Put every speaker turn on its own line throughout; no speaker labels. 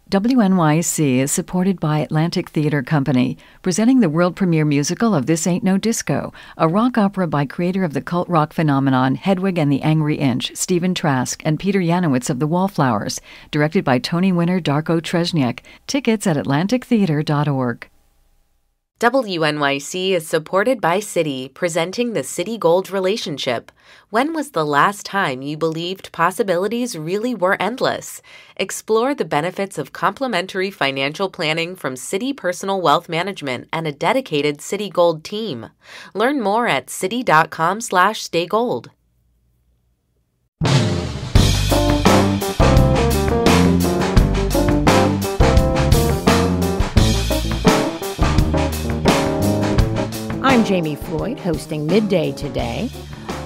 WNYC is supported by Atlantic Theater Company, presenting the world premiere musical of This Ain't No Disco, a rock opera by creator of the cult rock phenomenon Hedwig and the Angry Inch, Stephen Trask, and Peter Yanowitz of the Wallflowers, directed by Tony winner Darko Trezniak. Tickets at atlantictheater.org.
WNYC is supported by Citi, presenting the Citi Gold relationship. When was the last time you believed possibilities really were endless? Explore the benefits of complimentary financial planning from Citi Personal Wealth Management and a dedicated Citi Gold team. Learn more at citi.com/staygold.
I'm Jamie Floyd, hosting Midday today.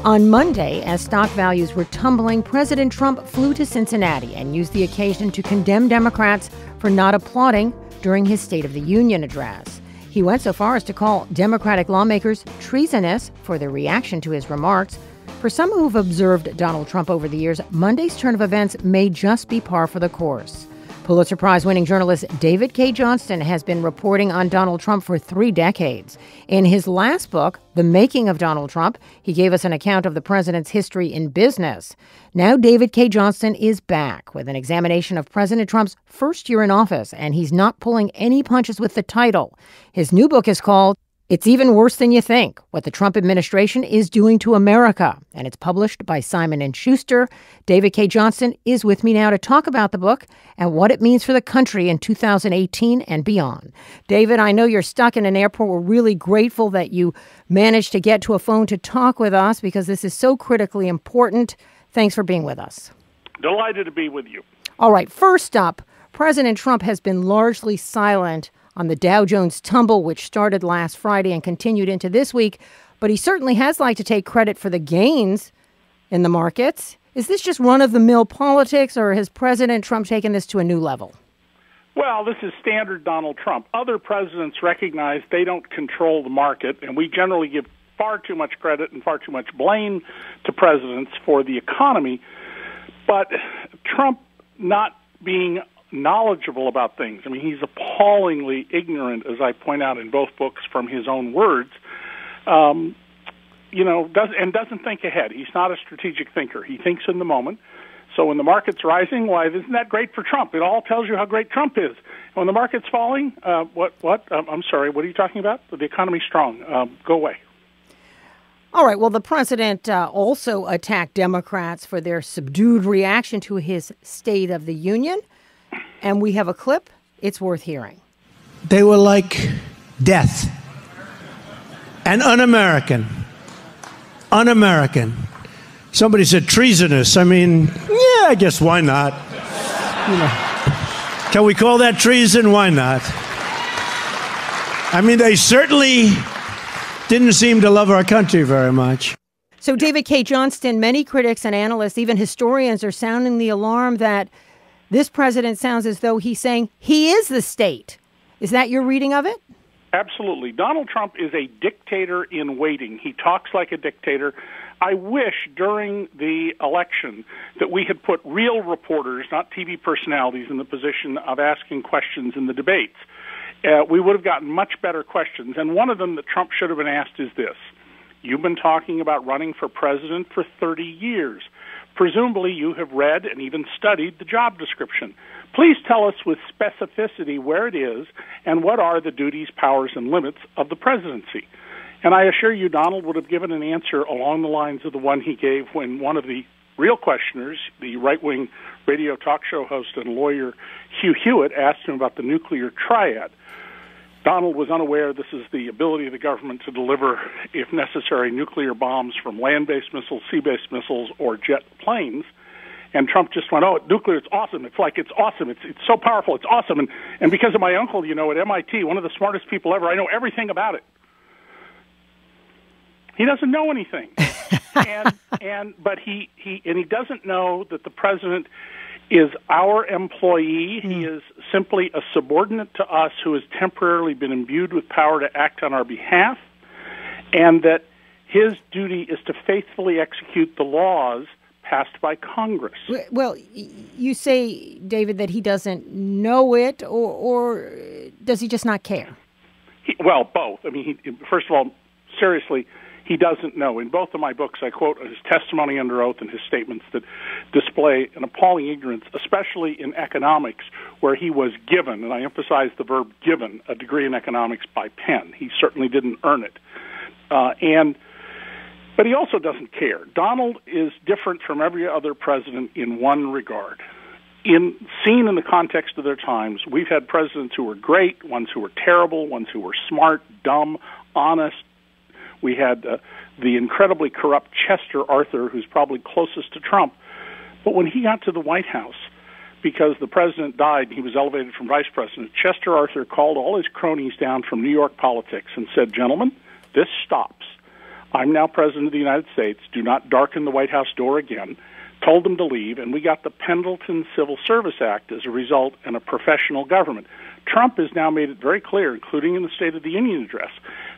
On Monday, as stock values were tumbling, President Trump flew to Cincinnati and used the occasion to condemn Democrats for not applauding during his State of the Union address. He went so far as to call Democratic lawmakers treasonous for their reaction to his remarks. For some who've observed Donald Trump over the years, Monday's turn of events may just be par for the course. Pulitzer Prize-winning journalist David K. Johnston has been reporting on Donald Trump for 3 decades. In his last book, The Making of Donald Trump, he gave us an account of the president's history in business. Now David K. Johnston is back with an examination of President Trump's first year in office, and he's not pulling any punches with the title. His new book is called It's Even Worse Than You Think, What the Trump Administration is Doing to America, and it's published by Simon & Schuster. David K. Johnston is with me now to talk about the book and what it means for the country in 2018 and beyond. David, I know you're stuck in an airport. We're really grateful that you managed to get to a phone to talk with us because this is so critically important. Thanks for being with us.
Delighted to be with you.
All right, first up, President Trump has been largely silent on the Dow Jones tumble, which started last Friday and continued into this week. But he certainly has liked to take credit for the gains in the markets. Is this just run-of-the-mill politics, or has President Trump taken this to a new level?
Well, this is standard Donald Trump. Other presidents recognize they don't control the market, and we generally give far too much credit and far too much blame to presidents for the economy. But Trump not being knowledgeable about things. I mean, he's appallingly ignorant, as I point out in both books from his own words, doesn't think ahead. He's not a strategic thinker. He thinks in the moment. So when the market's rising, why, isn't that great for Trump? It all tells you how great Trump is. When the market's falling, I'm sorry, what are you talking about? The economy's strong. Go away.
All right. Well, the president also attacked Democrats for their subdued reaction to his State of the Union. And we have a clip. It's worth hearing.
They were like death and un-American. Un-American. Somebody said treasonous. I mean, yeah, I guess why not? Can we call that treason? Why not? I mean, they certainly didn't seem to love our country very much.
So, David K. Johnston, many critics and analysts, even historians, are sounding the alarm that this president sounds as though he's saying he is the state. Is that your reading of it?
Absolutely. Donald Trump is a dictator in waiting. He talks like a dictator. I wish during the election that we had put real reporters, not TV personalities, in the position of asking questions in the debates. We would have gotten much better questions. And one of them that Trump should have been asked is this. You've been talking about running for president for 30 years. Presumably you have read and even studied the job description. Please tell us with specificity where it is and what are the duties, powers, and limits of the presidency. And I assure you Donald would have given an answer along the lines of the one he gave when one of the real questioners, the right-wing radio talk show host and lawyer Hugh Hewitt, asked him about the nuclear triad. Donald was unaware this is the ability of the government to deliver, if necessary, nuclear bombs from land-based missiles, sea-based missiles, or jet planes. And Trump just went, nuclear, it's awesome. It's awesome. It's so powerful. It's awesome. And because of my uncle, at MIT, one of the smartest people ever, I know everything about it. He doesn't know anything. But he doesn't know that the president is our employee. He is simply a subordinate to us who has temporarily been imbued with power to act on our behalf, and that his duty is to faithfully execute the laws passed by Congress.
Well, you say, David, that he doesn't know it, or does he just not care?
Well, both. I mean, first of all, seriously, he doesn't know. In both of my books, I quote his testimony under oath and his statements that display an appalling ignorance, especially in economics, where he was given, and I emphasize the verb given, a degree in economics by Penn. He certainly didn't earn it. But he also doesn't care. Donald is different from every other president in one regard. Seen in the context of their times, we've had presidents who were great, ones who were terrible, ones who were smart, dumb, honest. We had the incredibly corrupt Chester Arthur, who's probably closest to Trump. But when he got to the White House, because the president died and he was elevated from vice president, Chester Arthur called all his cronies down from New York politics and said, "Gentlemen, this stops. I'm now president of the United States. Do not darken the White House door again." Told them to leave, and we got the Pendleton Civil Service Act as a result, and a professional government. Trump has now made it very clear, including in the State of the Union address,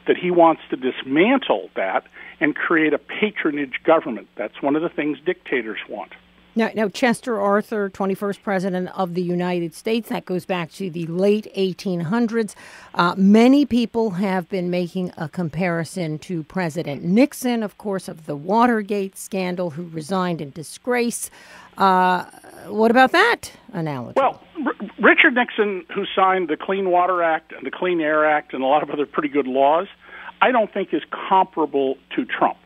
that he wants to dismantle that and create a patronage government. That's one of the things dictators want.
Now, Chester Arthur, 21st President of the United States, that goes back to the late 1800s. Many people have been making a comparison to President Nixon, of course, of the Watergate scandal, who resigned in disgrace. What about that analogy?
Well, Richard Nixon, who signed the Clean Water Act and the Clean Air Act and a lot of other pretty good laws, I don't think is comparable to Trump.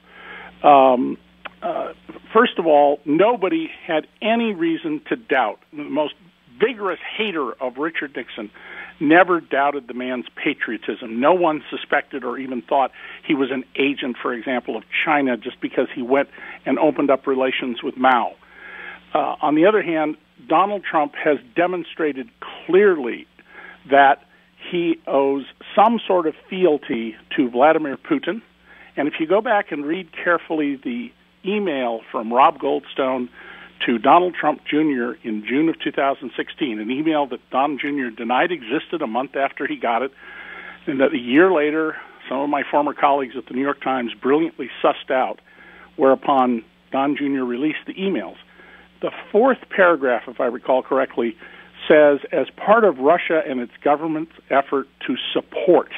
First of all, nobody had any reason to doubt. The most vigorous hater of Richard Nixon never doubted the man's patriotism. No one suspected or even thought he was an agent, for example, of China just because he went and opened up relations with Mao. On the other hand, Donald Trump has demonstrated clearly that he owes some sort of fealty to Vladimir Putin. And if you go back and read carefully the email from Rob Goldstone to Donald Trump Jr. in June of 2016, an email that Don Jr. denied existed a month after he got it, and that a year later, some of my former colleagues at the New York Times brilliantly sussed out, whereupon Don Jr. released the emails. The fourth paragraph, if I recall correctly, says, as part of Russia and its government's effort to support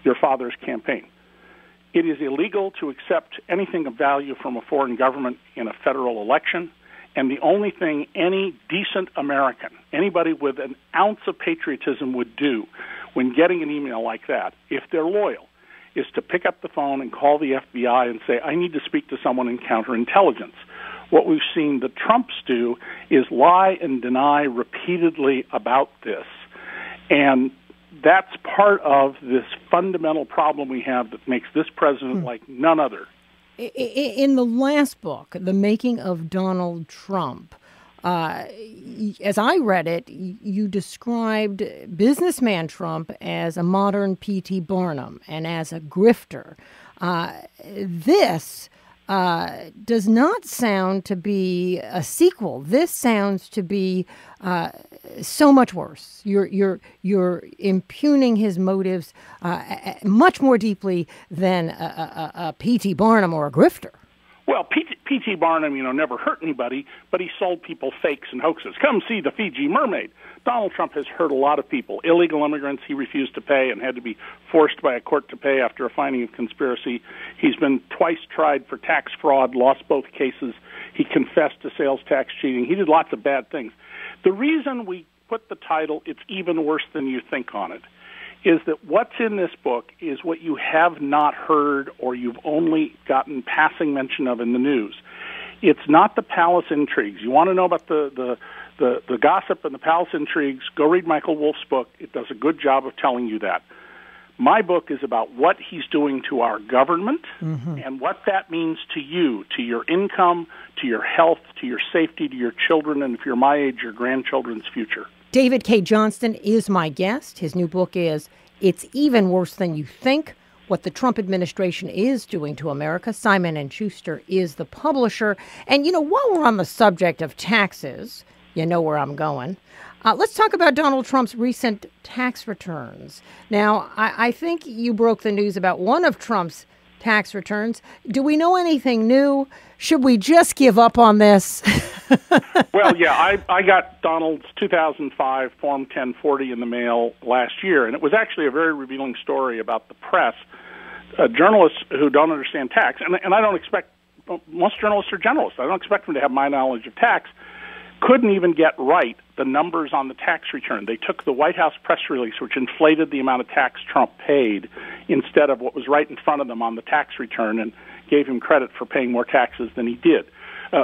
your father's campaign, it is illegal to accept anything of value from a foreign government in a federal election, and the only thing any decent American, anybody with an ounce of patriotism would do when getting an email like that, if they're loyal, is to pick up the phone and call the FBI and say, I need to speak to someone in counterintelligence. What we've seen the Trumps do is lie and deny repeatedly about this. And that's part of this fundamental problem we have that makes this president like none other.
In the last book, The Making of Donald Trump, as I read it, you described businessman Trump as a modern P.T. Barnum and as a grifter. This does not sound to be a sequel. This sounds to be so much worse. You're impugning his motives much more deeply than a P.T. Barnum or a grifter.
Well, P.T. Barnum, never hurt anybody, but he sold people fakes and hoaxes. Come see the Fiji mermaid. Donald Trump has hurt a lot of people. Illegal immigrants he refused to pay and had to be forced by a court to pay after a finding of conspiracy. He's been twice tried for tax fraud, lost both cases. He confessed to sales tax cheating. He did lots of bad things. The reason we put the title, It's Even Worse Than You Think, on it, is that what's in this book is what you have not heard or you've only gotten passing mention of in the news. It's not the palace intrigues. You want to know about the gossip and the palace intrigues, go read Michael Wolff's book. It does a good job of telling you that. My book is about what he's doing to our government and what that means to you, to your income, to your health, to your safety, to your children, and if you're my age, your grandchildren's future.
David K. Johnston is my guest. His new book is It's Even Worse Than You Think, What the Trump Administration is Doing to America. Simon & Schuster is the publisher. And, while we're on the subject of taxes, you know where I'm going, let's talk about Donald Trump's recent tax returns. Now, I think you broke the news about one of Trump's tax returns. Do we know anything new? Should we just give up on this?
Well, yeah, I got Donald's 2005 Form 1040 in the mail last year, and it was actually a very revealing story about the press. Journalists who don't understand tax, and I don't expect, most journalists are generalists. I don't expect them to have my knowledge of tax, couldn't even get right the numbers on the tax return. They took the White House press release, which inflated the amount of tax Trump paid, instead of what was right in front of them on the tax return, and gave him credit for paying more taxes than he did,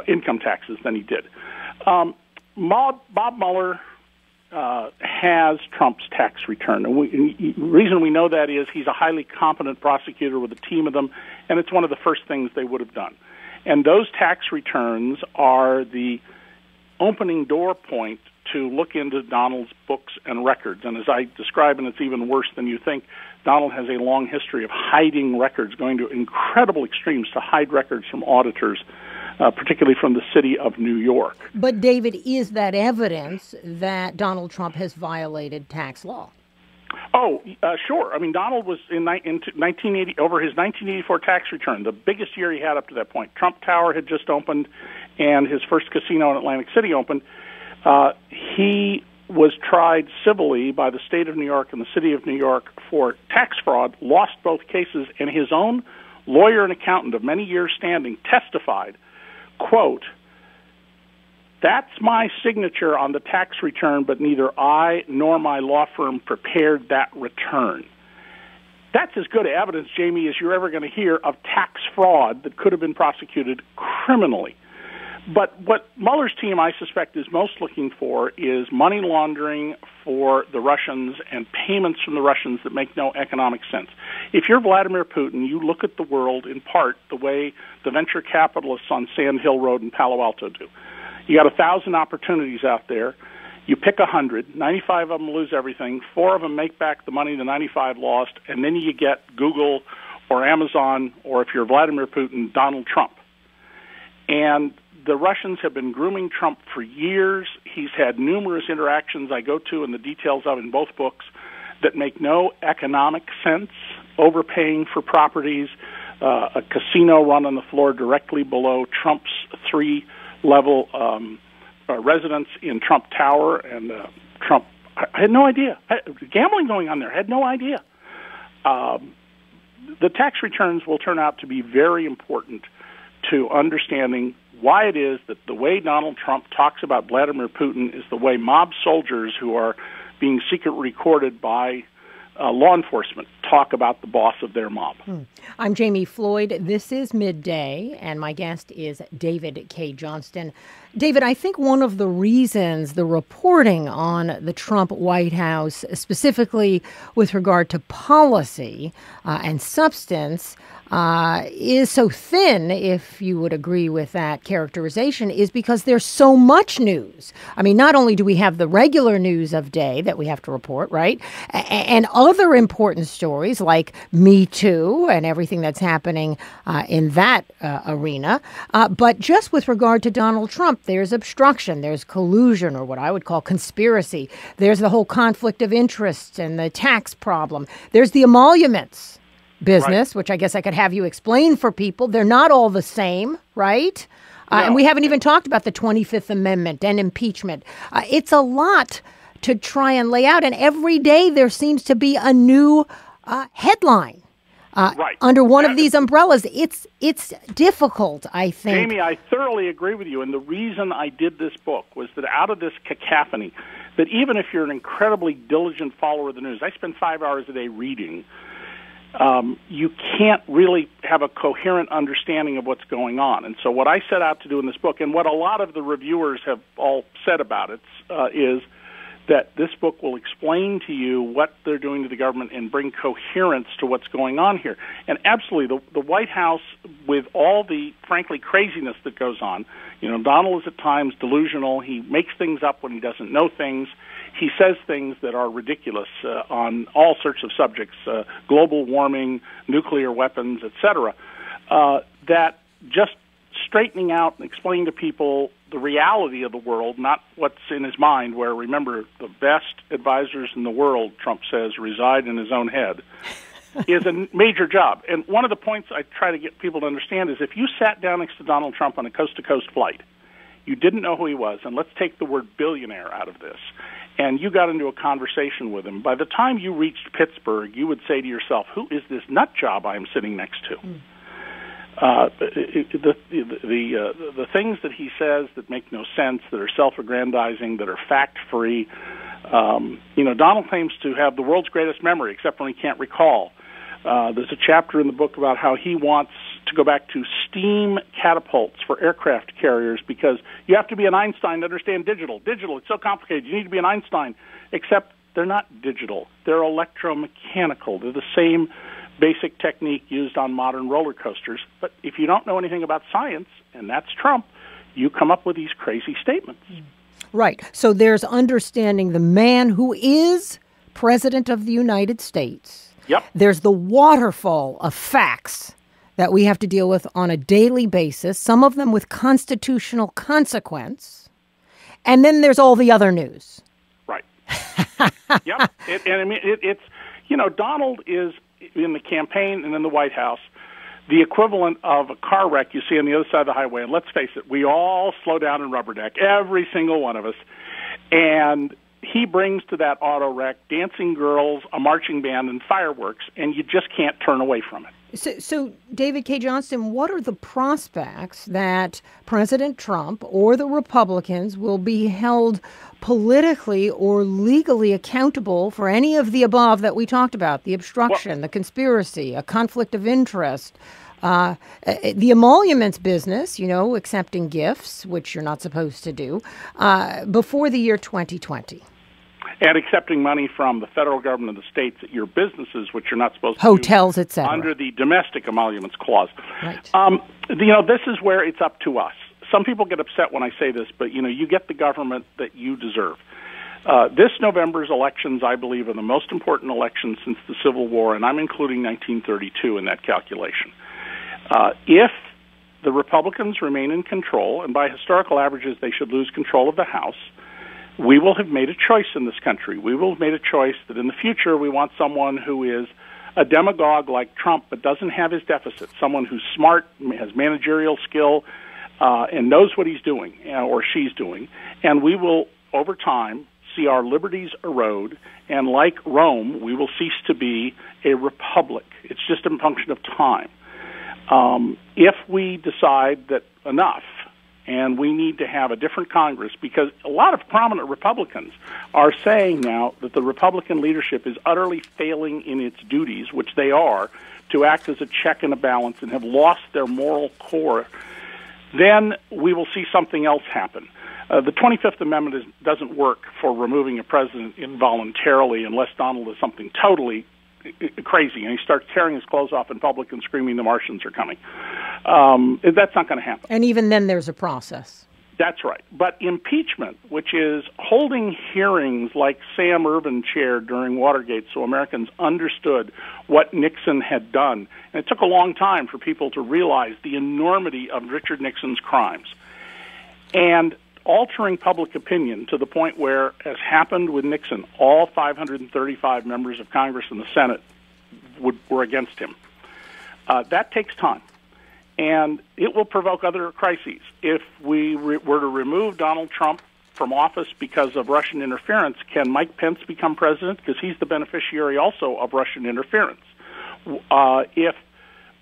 income taxes than he did. Bob Mueller has Trump's tax return. And the reason we know that is he's a highly competent prosecutor with a team of them, and it's one of the first things they would have done. And those tax returns are the opening door point to look into Donald's books and records. And as I describe, and it's even worse than you think, Donald has a long history of hiding records, going to incredible extremes to hide records from auditors, particularly from the city of New York.
But, David, is that evidence that Donald Trump has violated tax law?
Oh, sure. I mean, Donald was in 1980 over his 1984 tax return, the biggest year he had up to that point. Trump Tower had just opened, and his first casino in Atlantic City opened. He was tried civilly by the state of New York and the city of New York for tax fraud, lost both cases, and his own lawyer and accountant of many years standing testified, quote, "That's my signature on the tax return, but neither I nor my law firm prepared that return." That's as good evidence, Jamie, as you're ever going to hear of tax fraud that could have been prosecuted criminally. But what Mueller's team, I suspect, is most looking for is money laundering for the Russians and payments from the Russians that make no economic sense. If you're Vladimir Putin, you look at the world in part the way the venture capitalists on Sand Hill Road in Palo Alto do. You got 1,000 opportunities out there. You pick 100, 95 of them lose everything, 4 of them make back the money the 95 lost, and then you get Google or Amazon, or if you're Vladimir Putin, Donald Trump. And the Russians have been grooming Trump for years. He's had numerous interactions I go to in the details of in both books that make no economic sense, overpaying for properties, a casino run on the floor directly below Trump's 3-level residence in Trump Tower, and Trump, I had no idea. Gambling going on there, I had no idea. The tax returns will turn out to be very important to understanding why it is that the way Donald Trump talks about Vladimir Putin is the way mob soldiers who are being secretly recorded by law enforcement talk about the boss of their mob.
I'm Jamie Floyd. This is Midday, and my guest is David K. Johnston. David, I think one of the reasons the reporting on the Trump White House, specifically with regard to policy and substance, is so thin, if you would agree with that characterization, is because there's so much news. I mean, not only do we have the regular news of day that we have to report, right, and other important stories like Me Too and everything that's happening in that arena, but just with regard to Donald Trump, there's obstruction, there's collusion, or what I would call conspiracy. There's the whole conflict of interest and the tax problem. There's the emoluments business, right, which I guess I could have you explain for people. They're not all the same, right? No. And we haven't even talked about the 25th Amendment and impeachment. It's a lot to try and lay out, and every day there seems to be a new headline right. under one of these umbrellas. It's difficult, I think.
Jamie, I thoroughly agree with you, and the reason I did this book was that out of this cacophony, that even if you're an incredibly diligent follower of the news, I spend 5 hours a day reading, you can't really have a coherent understanding of what's going on. And so what I set out to do in this book, and what a lot of the reviewers have all said about it, is that this book will explain to you what they're doing to the government and bring coherence to what's going on here. And absolutely, the White House, with all the, frankly, craziness that goes on, Donald is at times delusional. He makes things up when he doesn't know things. He says things that are ridiculous on all sorts of subjects, global warming, nuclear weapons, etc., that just straightening out and explaining to people the reality of the world, not what's in his mind, where, remember, the best advisors in the world, Trump says, reside in his own head. is a major job. And one of the points I try to get people to understand is if you sat down next to Donald Trump on a coast-to-coast flight, you didn't know who he was, and let's take the word billionaire out of this, and you got into a conversation with him, by the time you reached Pittsburgh, you would say to yourself, who is this nut job I am sitting next to? The things that he says that make no sense, that are self-aggrandizing, that are fact-free. Donald claims to have the world's greatest memory, except when he can't recall. There's a chapter in the book about how he wants to go back to steam catapults for aircraft carriers because you have to be an Einstein to understand digital. Digital, it's so complicated. You need to be an Einstein, except they're not digital. They're electromechanical. They're the same basic technique used on modern roller coasters. But if you don't know anything about science, and that's Trump, you come up with these crazy statements.
Right. So there's understanding the man who is President of the United States.
Yep.
There's the waterfall of facts that we have to deal with on a daily basis, some of them with constitutional consequence. And then there's all the other news.
Right. Yep. It's Donald is in the campaign and in the White House the equivalent of a car wreck you see on the other side of the highway. And let's face it, we all slow down and rubberneck, every single one of us. And he brings to that auto wreck dancing girls, a marching band, and fireworks, and you just can't turn away from it.
So, David K. Johnston, what are the prospects that President Trump or the Republicans will be held politically or legally accountable for any of the above that we talked about, the obstruction, the conspiracy, a conflict of interest, the emoluments business, accepting gifts, which you're not supposed to do, before the year 2020?
And accepting money from the federal government of the states at your businesses, which you're not supposed to
hotels,
do,
etc.
under the domestic emoluments clause.
Right.
This is where it's up to us. Some people get upset when I say this, but you get the government that you deserve. This November's elections, I believe, are the most important elections since the Civil War, and I'm including 1932 in that calculation. If the Republicans remain in control, and by historical averages they should lose control of the House, we will have made a choice in this country. We will have made a choice that in the future we want someone who is a demagogue like Trump but doesn't have his deficits, someone who's smart, has managerial skill, and knows what he's doing or she's doing. And we will, over time, see our liberties erode, and like Rome, we will cease to be a republic. It's just a function of time. If we decide that enough, and we need to have a different Congress, because a lot of prominent Republicans are saying now that the Republican leadership is utterly failing in its duties, which they are, to act as a check and a balance and have lost their moral core, then we will see something else happen. The 25th Amendment doesn't work for removing a president involuntarily unless Donald is something totally crazy and he starts tearing his clothes off in public and screaming the Martians are coming. That's not going to happen.
And even then there's a process.
That's right. But impeachment, which is holding hearings like Sam Ervin chaired during Watergate so Americans understood what Nixon had done. And it took a long time for people to realize the enormity of Richard Nixon's crimes. And altering public opinion to the point where, as happened with Nixon, all 535 members of Congress and the Senate were against him. That takes time, and it will provoke other crises. If we were to remove Donald Trump from office because of Russian interference, can Mike Pence become president? Because he's the beneficiary also of Russian interference. If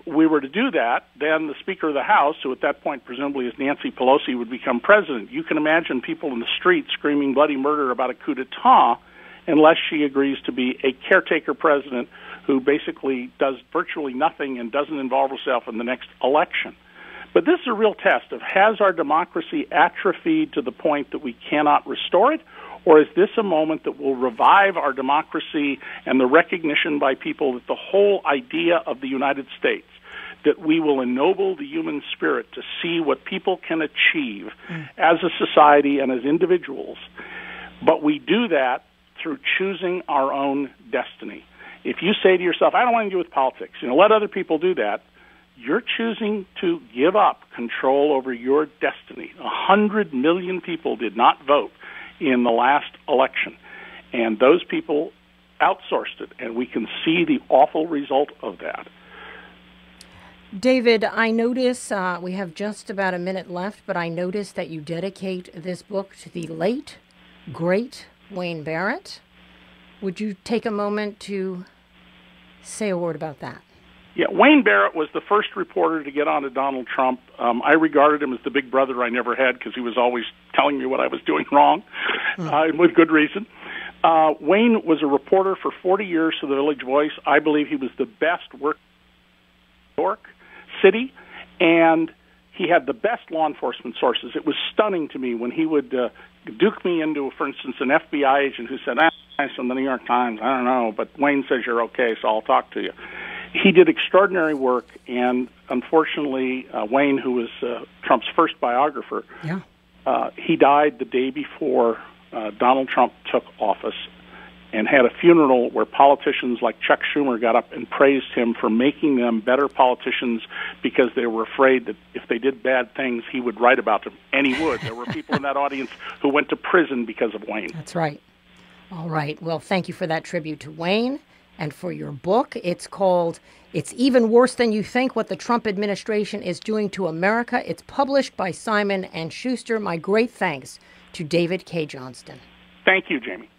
we were to do that, then the Speaker of the House, who at that point presumably is Nancy Pelosi, would become president. You can imagine people in the street screaming bloody murder about a coup d'etat unless she agrees to be a caretaker president who basically does virtually nothing and doesn't involve herself in the next election. But this is a real test of, has our democracy atrophied to the point that we cannot restore it, or is this a moment that will revive our democracy and the recognition by people that the whole idea of the United States, that we will ennoble the human spirit to see what people can achieve as a society and as individuals, but we do that through choosing our own destiny. If you say to yourself, I don't want to do with politics, let other people do that, you're choosing to give up control over your destiny. 100 million people did not vote in the last election, and those people outsourced it, and we can see the awful result of that.
David, I notice we have just about a minute left, but I notice that you dedicate this book to the late, great Wayne Barrett. Would you take a moment to say a word about that?
Yeah, Wayne Barrett was the first reporter to get on to Donald Trump. I regarded him as the big brother I never had because he was always telling me what I was doing wrong, with good reason. Wayne was a reporter for 40 years for the Village Voice. I believe he was the best worker in New York City, and he had the best law enforcement sources. It was stunning to me when he would duke me into, for instance, an FBI agent who said, I'm from the New York Times, I don't know, but Wayne says you're okay, so I'll talk to you. He did extraordinary work, and unfortunately, Wayne, who was Trump's first biographer, he died the day before Donald Trump took office, and had a funeral where politicians like Chuck Schumer got up and praised him for making them better politicians because they were afraid that if they did bad things, he would write about them, and he would. There were people in that audience who went to prison because of Wayne.
That's right. All right. Well, thank you for that tribute to Wayne and for your book. It's called It's Even Worse Than You Think, What the Trump Administration is Doing to America. It's published by Simon & Schuster. My great thanks to David K. Johnston.
Thank you, Jamie.